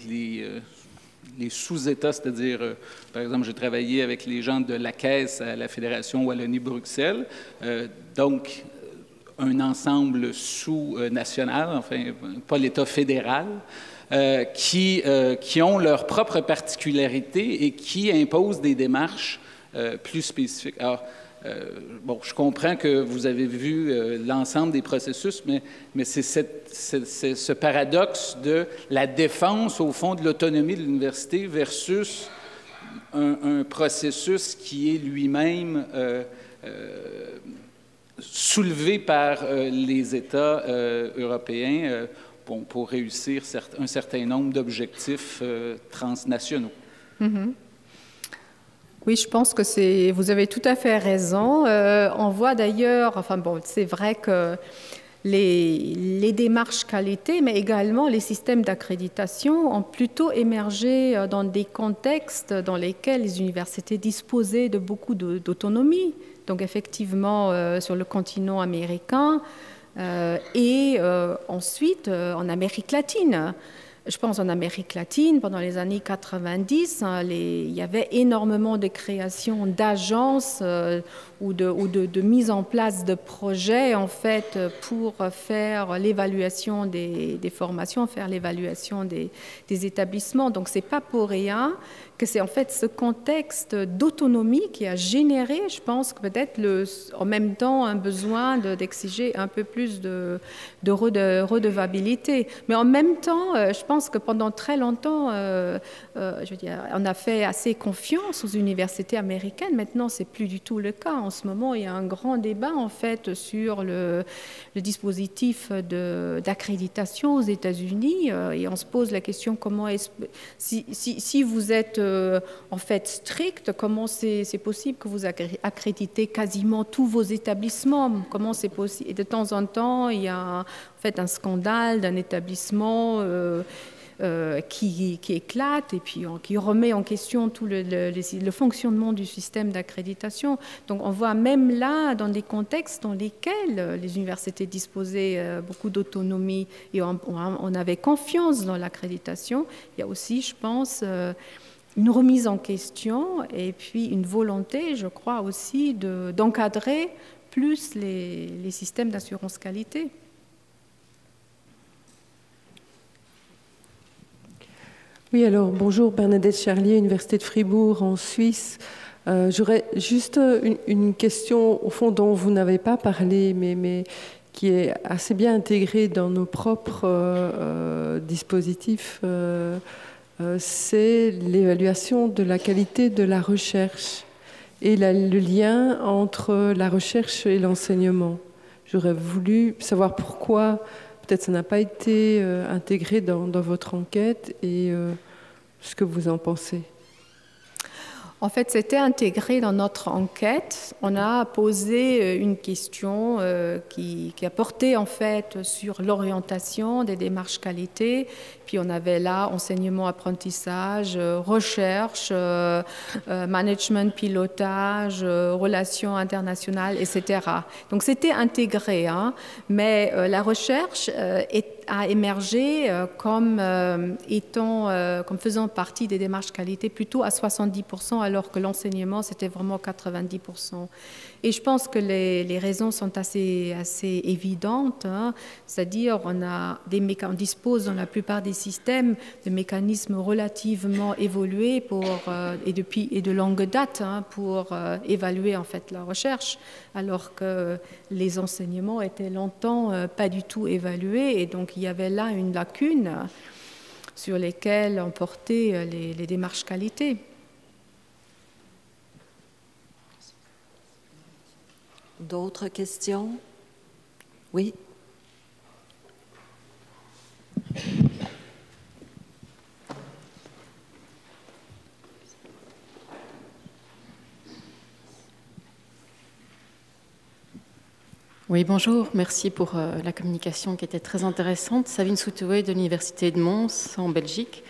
sous-États, c'est-à-dire, par exemple, j'ai travaillé avec les gens de la Caisse à la Fédération Wallonie-Bruxelles, donc un ensemble sous-national, enfin, pas l'État fédéral, qui ont leurs propres particularités et qui imposent des démarches plus spécifiques. Alors, bon, je comprends que vous avez vu l'ensemble des processus, mais c'est ce paradoxe de la défense, au fond, de l'autonomie de l'université versus un processus qui est lui-même soulevé par les États européens pour réussir un certain nombre d'objectifs transnationaux. Mm-hmm. Oui, je pense que vous avez tout à fait raison. On voit d'ailleurs, enfin bon, c'est vrai que les démarches qualité, mais également les systèmes d'accréditation ont plutôt émergé dans des contextes dans lesquels les universités disposaient de beaucoup d'autonomie. Donc effectivement, sur le continent américain, et ensuite en Amérique latine. Je pense en Amérique latine, pendant les années 90, il y avait énormément de création d'agences ou de mise en place de projets, en fait, pour faire l'évaluation des formations, faire l'évaluation des établissements. Donc, ce n'est pas pour rien que c'est en fait ce contexte d'autonomie qui a généré, je pense, peut-être en même temps un besoin d'exiger un peu plus de redevabilité. Mais en même temps, je pense que pendant très longtemps, je veux dire, on a fait assez confiance aux universités américaines. Maintenant, ce n'est plus du tout le cas. En ce moment, il y a un grand débat en fait sur le dispositif d'accréditation aux États-Unis, et on se pose la question comment si vous êtes en fait strict, comment c'est possible que vous accréditez quasiment tous vos établissements? Comment c'est possible? Et de temps en temps, il y a en fait un scandale d'un établissement qui éclate et puis qui remet en question tout le fonctionnement du système d'accréditation. Donc on voit même là, dans des contextes dans lesquels les universités disposaient beaucoup d'autonomie et on avait confiance dans l'accréditation, il y a aussi, je pense, une remise en question et puis une volonté, je crois aussi, d'encadrer plus les systèmes d'assurance qualité. Oui, alors bonjour, Bernadette Charlier, Université de Fribourg en Suisse. J'aurais juste une question, au fond, dont vous n'avez pas parlé, mais qui est assez bien intégrée dans nos propres dispositifs. C'est l'évaluation de la qualité de la recherche et le lien entre la recherche et l'enseignement. J'aurais voulu savoir pourquoi peut-être ça n'a pas été intégré dans votre enquête et ce que vous en pensez. En fait, c'était intégré dans notre enquête. On a posé une question qui a porté en fait sur l'orientation des démarches qualité. Puis on avait là enseignement, apprentissage, recherche, management, pilotage, relations internationales, etc. Donc c'était intégré, hein, mais la recherche a émergé comme faisant partie des démarches qualité plutôt à 70%, alors que l'enseignement, c'était vraiment 90%. Et je pense que les raisons sont assez évidentes, hein. C'est-à-dire on dispose dans la plupart des systèmes de mécanismes relativement évolués et de longue date, hein, pour évaluer en fait la recherche, alors que les enseignements étaient longtemps pas du tout évalués, et donc il y avait là une lacune sur lesquelles on portait les démarches qualité. D'autres questions? Oui. Oui, bonjour. Merci pour la communication qui était très intéressante. Sabine Soutoué de l'Université de Mons en Belgique.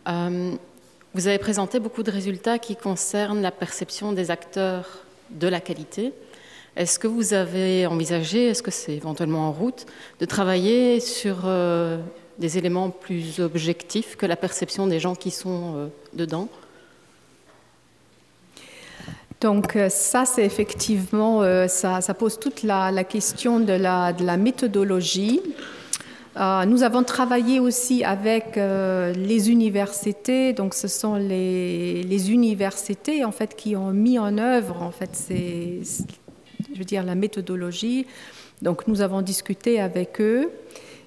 Vous avez présenté beaucoup de résultats qui concernent la perception des acteurs de la qualité. Est-ce que vous avez envisagé, est-ce que c'est éventuellement en route, de travailler sur des éléments plus objectifs que la perception des gens qui sont dedans? Donc ça, c'est effectivement, ça pose toute la question de la méthodologie. Nous avons travaillé aussi avec les universités, donc ce sont les universités en fait qui ont mis en œuvre en fait la méthodologie. Donc nous avons discuté avec eux.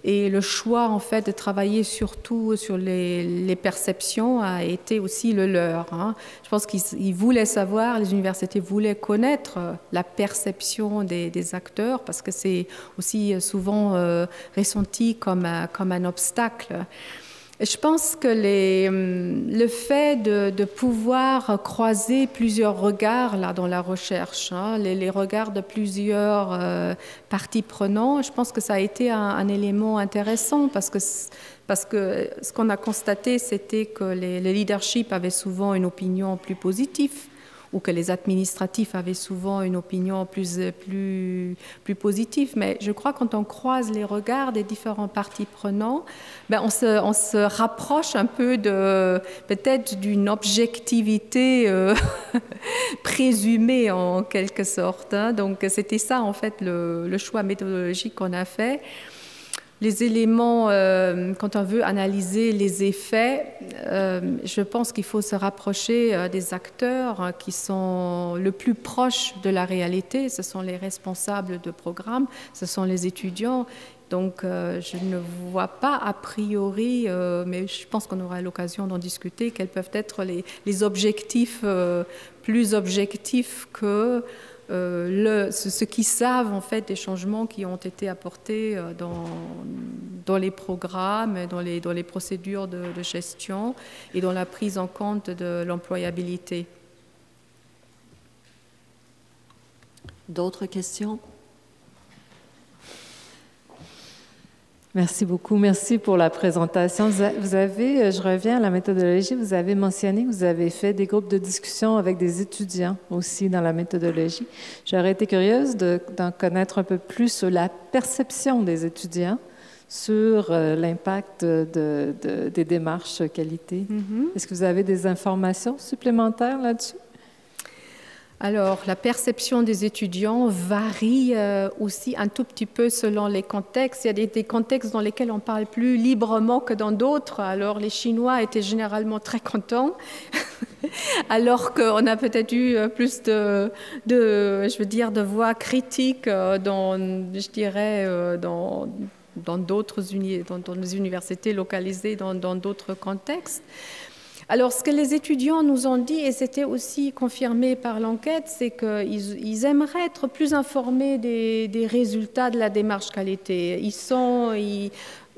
Et le choix, en fait, de travailler surtout sur les perceptions a été aussi le leur, hein. Je pense qu'ils voulaient savoir, les universités voulaient connaître la perception des acteurs, parce que c'est aussi souvent ressenti comme un obstacle. Je pense que le fait de pouvoir croiser plusieurs regards là, dans la recherche, hein, les regards de plusieurs parties prenantes, je pense que ça a été un élément intéressant parce que ce qu'on a constaté, c'était que les leaderships avaient souvent une opinion plus positive, ou que les administratifs avaient souvent une opinion plus positive. Mais je crois que quand on croise les regards des différents parties prenantes, on se rapproche un peu peut-être d'une objectivité présumée en quelque sorte, hein. Donc c'était ça en fait le choix méthodologique qu'on a fait. Les éléments, quand on veut analyser les effets, je pense qu'il faut se rapprocher des acteurs qui sont le plus proches de la réalité. Ce sont les responsables de programme, ce sont les étudiants. Donc, je ne vois pas a priori, mais je pense qu'on aura l'occasion d'en discuter, quels peuvent être les objectifs plus objectifs que ceux qui savent en fait des changements qui ont été apportés dans les programmes, dans les procédures de gestion et dans la prise en compte de l'employabilité. D'autres questions? Merci beaucoup. Merci pour la présentation. Vous avez, je reviens à la méthodologie, vous avez mentionné que vous avez fait des groupes de discussion avec des étudiants aussi dans la méthodologie. J'aurais été curieuse d'en connaître un peu plus sur la perception des étudiants sur l'impact des démarches qualité. Mm-hmm. Est-ce que vous avez des informations supplémentaires là-dessus? Alors, la perception des étudiants varie aussi un tout petit peu selon les contextes. Il y a des contextes dans lesquels on parle plus librement que dans d'autres. Alors, les Chinois étaient généralement très contents, alors qu'on a peut-être eu plus de voix critiques dans les universités localisées dans d'autres contextes. Alors, ce que les étudiants nous ont dit, et c'était aussi confirmé par l'enquête, c'est qu'ils aimeraient être plus informés des résultats de la démarche qualité.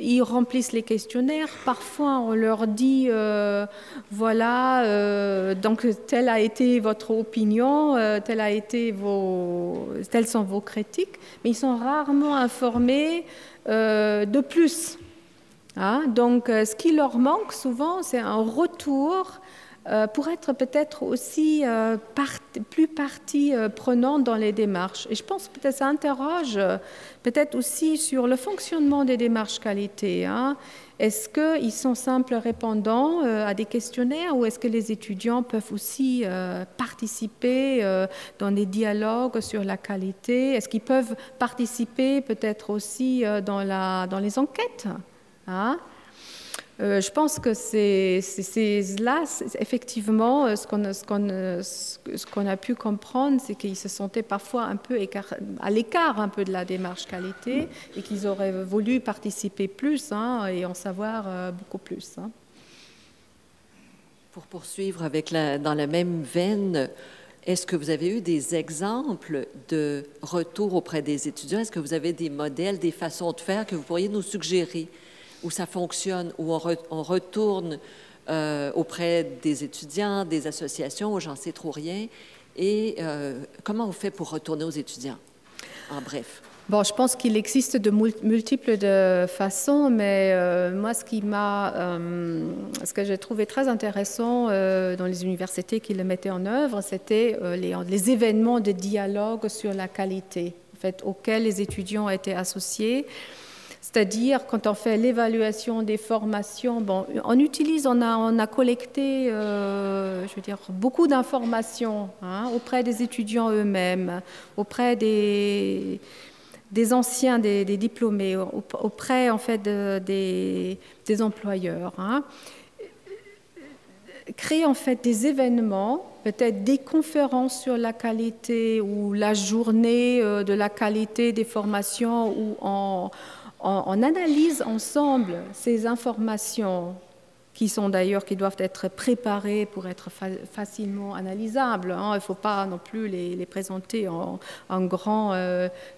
Ils remplissent les questionnaires. Parfois, on leur dit, voilà, donc telle a été votre opinion, telles sont vos critiques, mais ils sont rarement informés de plus. Hein? Donc, ce qui leur manque souvent, c'est un retour pour être peut-être aussi plus partie prenante dans les démarches. Et je pense que peut-être ça interroge peut-être aussi sur le fonctionnement des démarches qualité. Hein? Est-ce qu'ils sont simples répondants à des questionnaires ou est-ce que les étudiants peuvent aussi participer dans des dialogues sur la qualité? Est-ce qu'ils peuvent participer peut-être aussi dans les enquêtes? Hein? Je pense que c'est là, effectivement, ce qu'on a pu comprendre, c'est qu'ils se sentaient parfois un peu à l'écart un peu de la démarche qualité et qu'ils auraient voulu participer plus hein, et en savoir beaucoup plus. Hein. Pour poursuivre dans la même veine, est-ce que vous avez eu des exemples de retour auprès des étudiants? Est-ce que vous avez des modèles, des façons de faire que vous pourriez nous suggérer? Où ça fonctionne, où on retourne auprès des étudiants, des associations, où j'en sais trop rien. Et comment on fait pour retourner aux étudiants, en bref? Bon, je pense qu'il existe de multiples façons, mais moi, ce que j'ai trouvé très intéressant dans les universités qui le mettaient en œuvre, c'était les événements de dialogue sur la qualité, en fait, auxquels les étudiants étaient associés. C'est-à-dire, quand on fait l'évaluation des formations, bon, on a collecté, beaucoup d'informations hein, auprès des étudiants eux-mêmes, auprès des anciens, des diplômés, auprès, en fait, des employeurs. Hein. Créer, en fait, des événements, peut-être des conférences sur la qualité ou la journée de la qualité des formations où on analyse ensemble ces informations qui doivent être préparées pour être facilement analysables. Hein. Il ne faut pas non plus les présenter en grand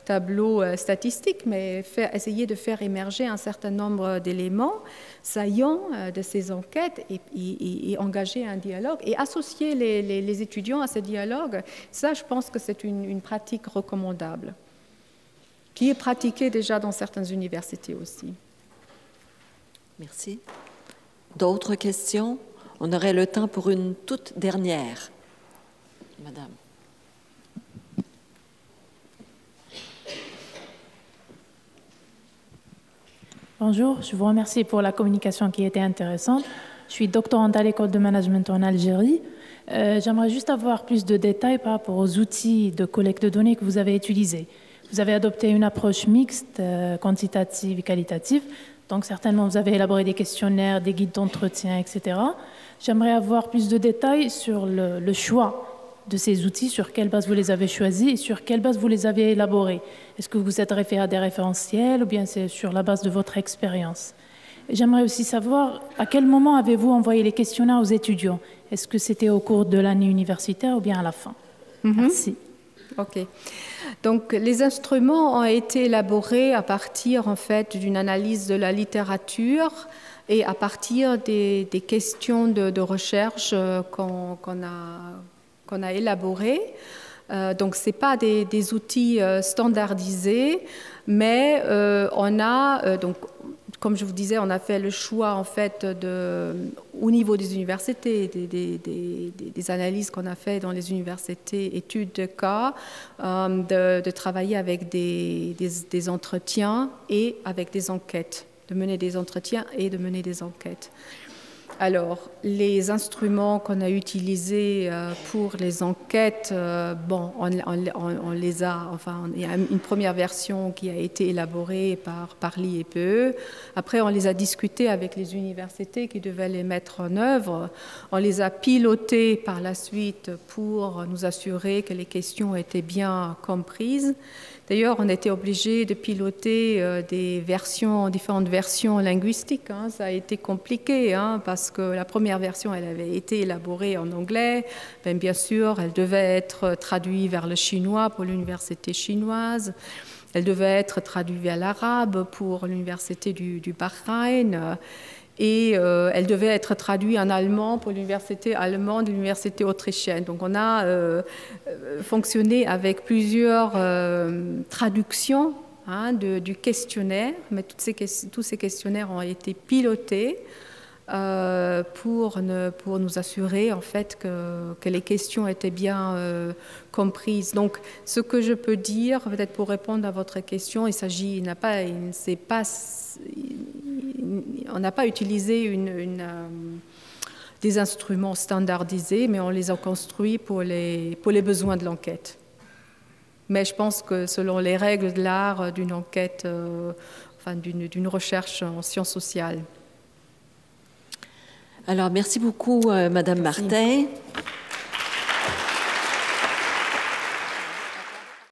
tableau statistique, mais essayer de faire émerger un certain nombre d'éléments saillants de ces enquêtes et engager un dialogue et associer les étudiants à ce dialogue. Ça, je pense que c'est une pratique recommandable, qui est pratiquée déjà dans certaines universités aussi. Merci. D'autres questions? On aurait le temps pour une toute dernière. Madame. Bonjour, je vous remercie pour la communication qui était intéressante. Je suis doctorante à l'école de management en Algérie. J'aimerais juste avoir plus de détails par rapport aux outils de collecte de données que vous avez utilisés. Vous avez adopté une approche mixte, quantitative et qualitative. Donc, certainement, vous avez élaboré des questionnaires, des guides d'entretien, etc. J'aimerais avoir plus de détails sur le choix de ces outils, sur quelle base vous les avez choisis et sur quelle base vous les avez élaborés. Est-ce que vous êtes référé à des référentiels ou bien c'est sur la base de votre expérience? J'aimerais aussi savoir à quel moment avez-vous envoyé les questionnaires aux étudiants? Est-ce que c'était au cours de l'année universitaire ou bien à la fin? Merci. OK. Donc, les instruments ont été élaborés à partir, en fait, d'une analyse de la littérature et à partir des questions de recherche qu'on a élaborées. Donc, ce n'est pas des outils standardisés, mais on a... donc, comme je vous disais, on a fait le choix, en fait, au niveau des universités, des analyses qu'on a fait dans les universités, études de cas, de travailler avec des entretiens et avec des enquêtes, de mener des entretiens et de mener des enquêtes. Alors, les instruments qu'on a utilisés pour les enquêtes, bon, on les a, enfin, il y a une première version qui a été élaborée par l'IEPE. Après, on les a discutés avec les universités qui devaient les mettre en œuvre. On les a pilotés par la suite pour nous assurer que les questions étaient bien comprises. D'ailleurs, on était obligé de piloter différentes versions linguistiques. Hein. Ça a été compliqué hein, parce parce que la première version, elle avait été élaborée en anglais. Bien sûr, elle devait être traduite vers le chinois pour l'université chinoise. Elle devait être traduite vers l'arabe pour l'université du Bahreïn. Et elle devait être traduite en allemand pour l'université allemande et l'université autrichienne. Donc on a fonctionné avec plusieurs traductions du questionnaire, mais tous ces questionnaires ont été pilotés pour nous assurer en fait que les questions étaient bien comprises. Donc ce que je peux dire, peut-être pour répondre à votre question, on n'a pas utilisé des instruments standardisés, mais on les a construits pour les besoins de l'enquête. Mais je pense que selon les règles de l'art d'une enquête, d'une recherche en sciences sociales. Alors, merci beaucoup, Madame Martin.